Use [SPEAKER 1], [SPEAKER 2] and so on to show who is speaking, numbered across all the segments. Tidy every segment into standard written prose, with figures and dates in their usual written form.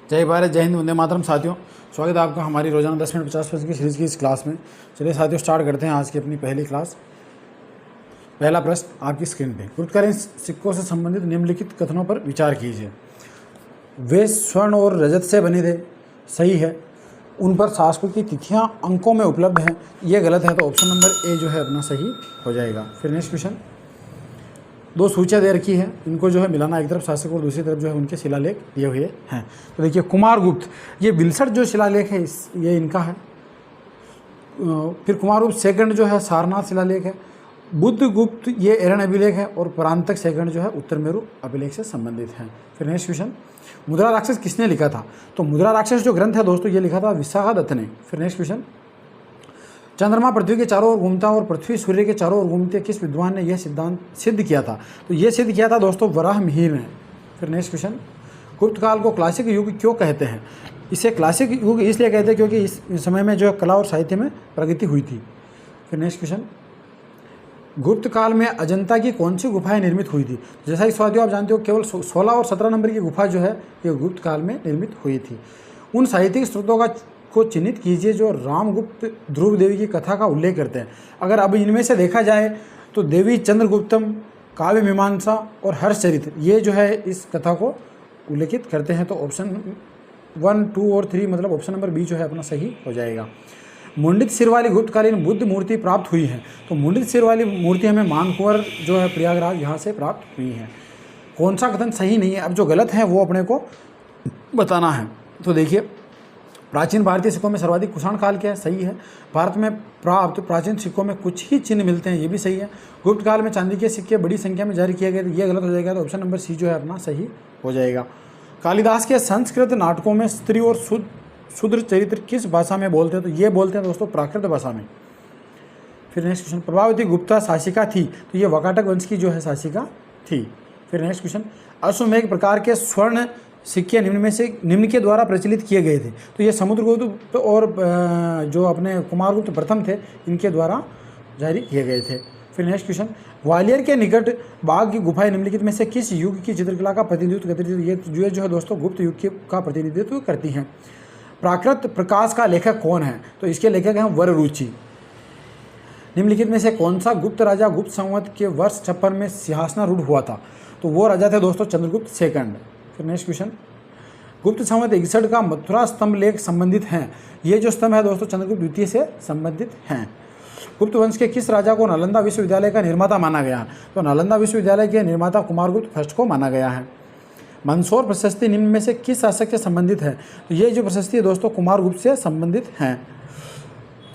[SPEAKER 1] जय भारत, जय हिंद, वंदे मातरम। साथियों, स्वागत है आपका हमारी रोजाना 10 मिनट 50 की सीरीज की इस क्लास में। चलिए साथियों, स्टार्ट करते हैं आज की अपनी पहली क्लास। पहला प्रश्न आपकी स्क्रीन पे। गुरुत्वाकर्षण सिक्कों से संबंधित निम्नलिखित कथनों पर विचार कीजिए। वे स्वर्ण और रजत से बने थे, सही है। उन पर शासकों की तिथियां अंकों में उपलब्ध हैं, ये गलत है। तो ऑप्शन नंबर ए जो है अपना सही हो जाएगा। फिर नेक्स्ट क्वेश्चन। दो सूचियाँ दे रखी है, इनको जो है मिलाना, एक तरफ शासक और दूसरी तरफ जो है उनके शिलालेख दिए हुए हैं। तो देखिए, कुमारगुप्त, ये 62 जो शिलालेख है ये इनका है। फिर कुमारगुप्त सेकंड जो है सारनाथ शिलालेख है। बुद्धगुप्त ये एरन अभिलेख है। और परांतक सेकंड जो है उत्तर मेरु अभिलेख से संबंधित है। फिर नेक्स्ट क्वेश्चन। मुद्रा राक्षस किसने लिखा था? तो मुद्रा राक्षस जो ग्रंथ है दोस्तों, ये लिखा था विशाखादत्त ने। फिर नेक्स्ट क्वेश्चन। चंद्रमा पृथ्वी के चारों ओर घूमता और पृथ्वी सूर्य के चारों ओर घूमते, किस विद्वान ने यह सिद्धांत सिद्ध किया था? तो ये सिद्ध किया था दोस्तों वराहमिहिर ने। फिर नेक्स्ट क्वेश्चन। गुप्त काल को क्लासिक युग क्यों कहते हैं? इसे क्लासिक युग इसलिए कहते हैं क्योंकि इस समय में जो कला और साहित्य में प्रगति हुई थी। फिर नेक्स्ट क्वेश्चन। गुप्त काल में अजंता की कौन सी गुफाएं निर्मित हुई थी? जैसा कि स्वादियों आप जानते हो, केवल 16 और 17 नंबर की गुफा जो है ये गुप्त काल में निर्मित हुई थी। उन साहित्यिक स्रोतों को चिन्हित कीजिए जो रामगुप्त ध्रुव देवी की कथा का उल्लेख करते हैं। अगर अब इनमें से देखा जाए तो देवी चंद्रगुप्तम, काव्य मीमांसा और हर्षचरित्र, ये जो है इस कथा को उल्लेखित करते हैं। तो ऑप्शन 1, 2 और 3 मतलब ऑप्शन नंबर बी जो है अपना सही हो जाएगा। मुंडित सिर वाली गुप्तकालीन बुद्ध मूर्ति प्राप्त हुई है। तो मुंडित सिर वाली मूर्ति हमें मानकुंवर जो है प्रयागराज यहाँ से प्राप्त हुई है। कौन सा कथन सही नहीं है? अब जो गलत है वो अपने को बताना है। तो देखिए, प्राचीन भारतीय सिक्कों में सर्वाधिक कुषाण काल क्या है? सही है। भारत में प्राप्त प्राचीन सिक्कों में कुछ ही चिन्ह मिलते हैं, ये भी सही है। गुप्त काल में चांदी के सिक्के बड़ी संख्या में जारी किए गए थे, ये गलत हो जाएगा। तो ऑप्शन नंबर सी जो है अपना सही हो जाएगा। कालिदास के संस्कृत नाटकों में स्त्री और शूद्र चरित्र किस भाषा में बोलते हैं? तो ये बोलते हैं दोस्तों प्राकृत भाषा में। फिर नेक्स्ट क्वेश्चन। प्रभावती गुप्ता शासिका थी, तो ये वाकाटक वंश की जो है शासिका थी। फिर नेक्स्ट क्वेश्चन। अश्वमेघ प्रकार के स्वर्ण सिक्के निम्न के द्वारा प्रचलित किए गए थे। तो ये समुद्रगुप्त और जो अपने कुमारगुप्त प्रथम थे, इनके द्वारा जारी किए गए थे। फिर नेक्स्ट क्वेश्चन। ग्वालियर के निकट बाघ की गुफाएं निम्नलिखित में से किस युग की चित्रकला का प्रतिनिधित्व करती थी? ये जो है दोस्तों गुप्त युग का प्रतिनिधित्व करती हैं। प्राकृत प्रकाश का लेखक कौन है? तो इसके लेखक हैं वररुचि। निम्नलिखित में से कौन सा गुप्त राजा गुप्त संवत के वर्ष 56 में सिंहासनारूढ़ हुआ था? तो वो राजा थे दोस्तों चंद्रगुप्त सेकंड। फिर नेक्स्ट क्वेश्चन। गुप्त संवत 61 का मथुरा स्तंभ लेख संबंधित हैं। ये जो स्तंभ है दोस्तों चंद्रगुप्त द्वितीय से संबंधित हैं। गुप्त वंश के किस राजा को नालंदा विश्वविद्यालय का निर्माता माना गया? तो नालंदा विश्वविद्यालय के निर्माता कुमारगुप्त फर्स्ट को माना गया है। मंदसौर प्रशस्ति निम्न में से किस शासक से संबंधित है? तो ये जो प्रशस्ति है दोस्तों कुमारगुप्त से संबंधित हैं।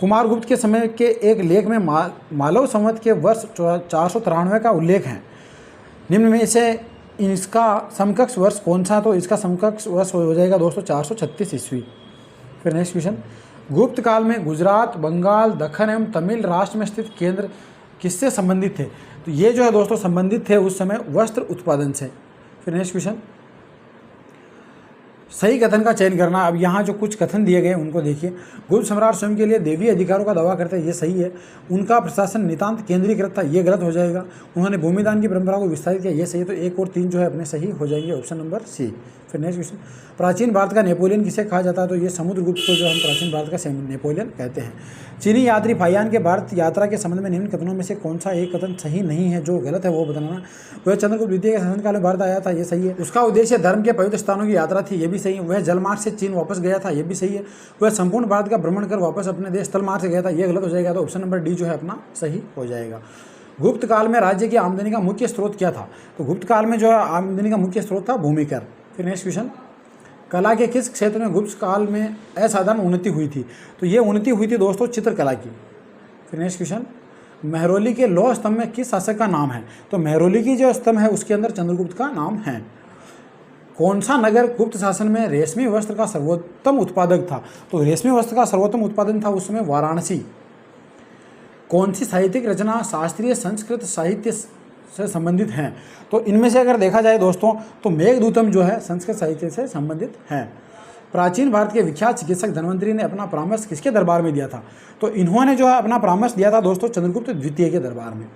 [SPEAKER 1] कुमारगुप्त के समय के एक लेख में मालव संवत के वर्ष 493 का उल्लेख है। निम्न में से इसका समकक्ष वर्ष कौन सा? तो इसका समकक्ष वर्ष हो जाएगा दोस्तों 436 ईस्वी। फिर नेक्स्ट क्वेश्चन। गुप्त काल में गुजरात, बंगाल, दक्कन एवं तमिल राष्ट्र में स्थित केंद्र किससे संबंधित थे? तो ये जो है दोस्तों संबंधित थे उस समय वस्त्र उत्पादन से। फिर नेक्स्ट क्वेश्चन। सही कथन का चयन करना। अब यहाँ जो कुछ कथन दिए गए उनको देखिए। गुप्त सम्राट स्वयं के लिए देवी अधिकारों का दावा करते हैं, ये सही है। उनका प्रशासन नितांत केंद्रीकृत था, ये गलत हो जाएगा। उन्होंने भूमिदान की परंपरा को विस्तारित किया, ये सही है। तो 1 और 3 जो है अपने सही हो जाएंगे, ऑप्शन नंबर सी। फिर नेक्स्ट क्वेश्चन। प्राचीन भारत का नेपोलियन किसे कहा जाता है? तो ये समुद्रगुप्त को जो हम प्राचीन भारत का नेपोलियन कहते हैं। चीनी यात्री फाहियान के भारत यात्रा के संबंध में निम्न कथनों में से कौन सा एक कथन सही नहीं है? जो गलत है वो बताना। वह चंद्रगुप्त द्वितीय के शासनकाल में भारत आया था, ये सही है। उसका उद्देश्य धर्म के पवित्र स्थानों की यात्रा थी, ये भी सही है। वह जलमार्ग से चीन वापस गया था, ये भी सही है। वह संपूर्ण भारत का भ्रमण कर वापस अपने देश स्थलमार्ग से गया था, ये गलत हो जाएगा। तो ऑप्शन नंबर डी जो है अपना सही हो जाएगा। गुप्त काल में राज्य की आमदनी का मुख्य स्रोत क्या था? तो गुप्त काल में जो है आमदनी का मुख्य स्रोत था भूमिकर। फिर नेक्स्ट क्वेश्चन। कला के किस क्षेत्र में गुप्त काल में असाधारण उन्नति हुई थी? तो ये उन्नति हुई थी दोस्तों चित्रकला की। फिर नेक्स्ट क्वेश्चन। मेहरौली के लौह स्तंभ में किस शासक का नाम है? तो मेहरौली की जो स्तंभ है उसके अंदर चंद्रगुप्त का नाम है। कौन सा नगर गुप्त शासन में रेशमी वस्त्र का सर्वोत्तम उत्पादक था? तो रेशमी वस्त्र का सर्वोत्तम उत्पादन था उस समय वाराणसी। कौन सी साहित्यिक रचना शास्त्रीय संस्कृत साहित्य से संबंधित हैं? तो इनमें से अगर देखा जाए दोस्तों तो मेघदूतम जो है संस्कृत साहित्य से संबंधित है। प्राचीन भारत के विख्यात चिकित्सक धन्वंतरि ने अपना परामर्श किसके दरबार में दिया था? तो इन्होंने जो है अपना परामर्श दिया था दोस्तों चंद्रगुप्त द्वितीय के दरबार में।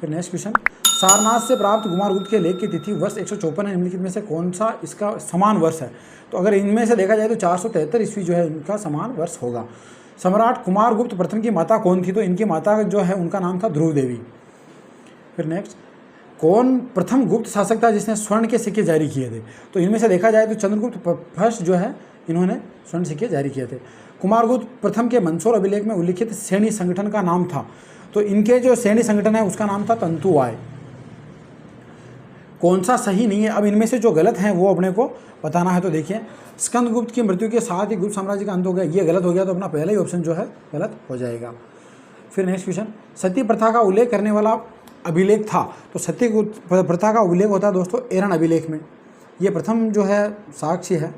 [SPEAKER 1] फिर नेक्स्ट क्वेश्चन। सारनाथ से प्राप्त कुमारगुप्त के लेख की तिथि वर्ष 154 है, निम्नलिखित में से कौन सा इसका समान वर्ष है? तो अगर इनमें से देखा जाए तो 473 ईस्वी जो है इनका समान वर्ष होगा। सम्राट कुमारगुप्त प्रथम की माता कौन थी? तो इनकी माता जो है उनका नाम था ध्रुव देवी। फिर नेक्स्ट, कौन प्रथम गुप्त शासक था जिसने स्वर्ण के सिक्के जारी किए थे? तो इनमें से देखा जाए तो चंद्रगुप्त फर्स्ट जो है इन्होंने स्वर्ण सिक्के जारी किए थे। कुमारगुप्त प्रथम के मंदसौर अभिलेख में उल्लिखित सैन्य संगठन का नाम था? तो इनके जो सैन्य संगठन है उसका नाम था तंतुवाय। कौन सा सही नहीं है? अब इनमें से जो गलत हैं वो अपने को बताना है। तो देखिए, स्कंदगुप्त की मृत्यु के साथ ही गुप्त साम्राज्य का अंत हो गया, ये गलत हो गया, तो अपना पहला ही ऑप्शन जो है गलत हो जाएगा। फिर नेक्स्ट क्वेश्चन, सती प्रथा का उल्लेख करने वाला अभिलेख था? तो सती प्रथा का उल्लेख होता है दोस्तों एरन अभिलेख में, ये प्रथम जो है साक्ष्य है।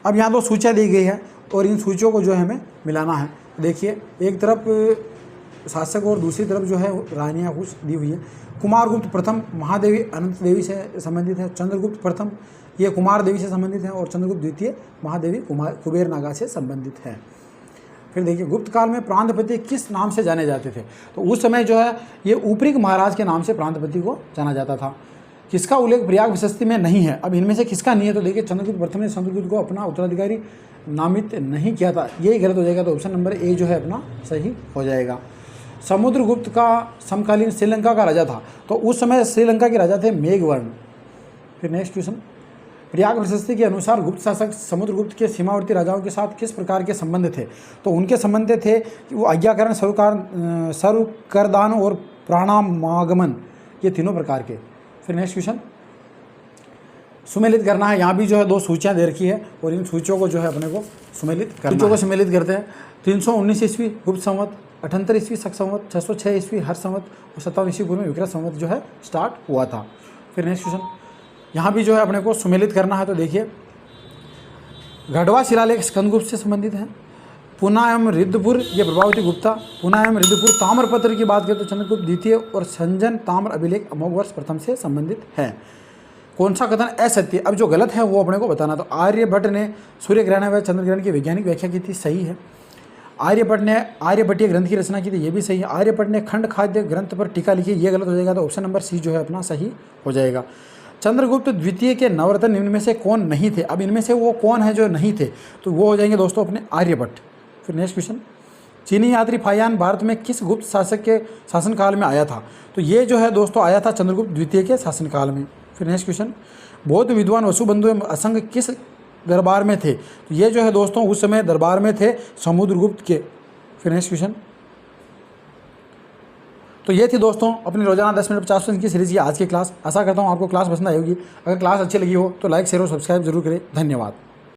[SPEAKER 1] अब यहाँ दो सूचियाँ दी गई है और इन सूचियों को जो है हमें मिलाना है। देखिए, एक तरफ शासक और दूसरी तरफ जो है रानियाँ कुछ दी हुई है। कुमारगुप्त प्रथम महादेवी अनंत देवी से संबंधित है, चंद्रगुप्त प्रथम ये कुमार देवी से संबंधित है और चंद्रगुप्त द्वितीय महादेवी कुबेर नागा से संबंधित है। फिर देखिए, गुप्त काल में प्रांतपति किस नाम से जाने जाते थे? तो उस समय जो है ये ऊपरी महाराज के नाम से प्रांतपति को जाना जाता था। किसका उल्लेख प्रयाग विशस्ति में नहीं है? अब इनमें से किसका नहीं है? तो देखिए, चंद्रगुप्त प्रथम ने चंद्रगुप्त को अपना उत्तराधिकारी नामित नहीं किया था, यही गलत हो जाएगा। तो ऑप्शन नंबर ए जो है अपना सही हो जाएगा। समुद्रगुप्त का समकालीन श्रीलंका का राजा था? तो उस समय श्रीलंका के राजा थे मेघवर्ण। फिर नेक्स्ट क्वेश्चन, प्रयाग प्रशस्ति के अनुसार गुप्त शासक समुद्रगुप्त के सीमावर्ती राजाओं के साथ किस प्रकार के संबंध थे? तो उनके संबंध थे कि वो आज्ञाकरण, सर्व करदान और प्राणामागमन, ये तीनों प्रकार के। फिर नेक्स्ट क्वेश्चन, सुमेलित करना है। यहाँ भी जो है दो सूचियाँ दे रखी है और इन सूचियों को जो है अपने को सुमेलित करना है। सूचियों को सुमेलित करते हैं। 319 ईस्वी गुप्त संवत, 78 ईस्वी शक संवत, 606 ईस्वी हर्ष संवत और 57 ईस्वी पूर्व में विक्रम संवत जो है स्टार्ट हुआ था। फिर नेक्स्ट क्वेश्चन, यहाँ भी जो है अपने को सुमेलित करना है। तो देखिए, गढ़वा शिलालेख स्कंदगुप्त से संबंधित है। पुना एवं रिद्धपुर ये प्रभावती गुप्ता। पुना एवं रिद्धपुर ताम्रपत्र की बात करें तो चंद्रगुप्त द्वितीय और संजन ताम्र अभिलेख अमोघ वर्ष प्रथम से संबंधित है। कौन सा कथन असत्य? अब जो गलत है वो अपने को बताना। तो आर्यभट्ट ने सूर्य ग्रहण व चंद्र ग्रहण की वैज्ञानिक व्याख्या की थी, सही है। आर्यभट्ट ने आर्यभट्टीय ग्रंथ की रचना की थी, ये भी सही है। आर्यभट्ट ने खंड खाद्य ग्रंथ पर टीका लिखी, ये गलत हो जाएगा। तो ऑप्शन नंबर सी जो है अपना सही हो जाएगा। चंद्रगुप्त द्वितीय के नवरत्न निम्न में से कौन नहीं थे? अब इनमें से वो कौन है जो नहीं थे? तो वो हो जाएंगे दोस्तों अपने आर्यभट्ट। फिर नेक्स्ट क्वेश्चन, चीनी यात्री फाहियान भारत में किस गुप्त शासक के शासनकाल में आया था? तो ये जो है दोस्तों आया था चंद्रगुप्त द्वितीय के शासनकाल में। फिर नेक्स्ट क्वेश्चन, बौद्ध विद्वान वसुबंधु एवं असंग किस दरबार में थे? तो ये जो है दोस्तों उस समय दरबार में थे समुद्रगुप्त के। फिर नेक्स्ट क्वेश्चन, तो ये थी दोस्तों अपनी रोजाना 10 मिनट 50 सेकंड की सीरीज की आज की क्लास। आशा करता हूँ आपको क्लास पसंद आई होगी। अगर क्लास अच्छी लगी हो तो लाइक शेयर और सब्सक्राइब जरूर करें। धन्यवाद।